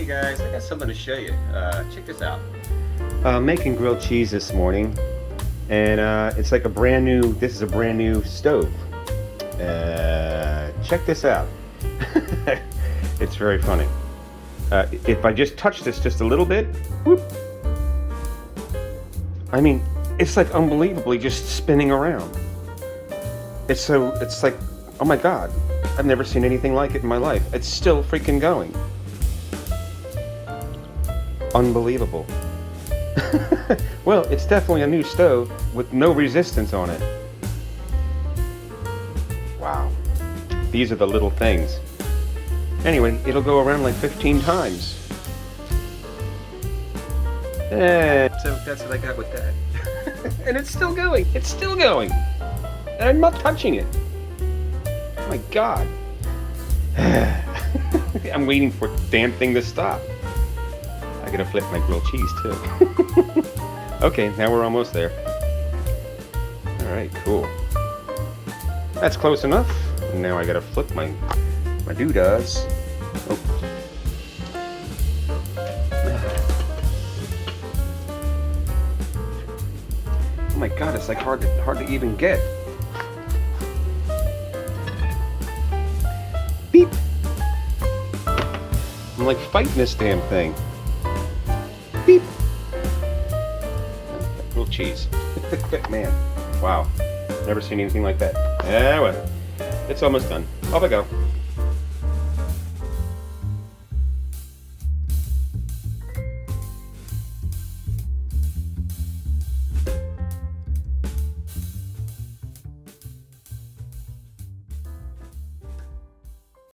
Hey guys, I got something to show you. Check this out. Making grilled cheese this morning, and it's like this is a brand new stove. Check this out. It's very funny. If I just touch this just a little bit, whoop, I mean, it's like unbelievably just spinning around. It's like, oh my God, I've never seen anything like it in my life. It's still freaking going. Unbelievable. Well, it's definitely a new stove with no resistance on it. Wow. These are the little things. Anyway, it'll go around like 15 times. So that's what I got with that. And it's still going. It's still going. And I'm not touching it. Oh my God. I'm waiting for the damn thing to stop. I gotta flip my grilled cheese too. Okay, now we're almost there. Alright, cool. That's close enough. And now I gotta flip my doodads. Oh. Oh my God, it's like hard to even get. Beep. I'm like fighting this damn thing. Beep. Grilled cheese. Man, wow. Never seen anything like that. Yeah, well, it's almost done. Off I go.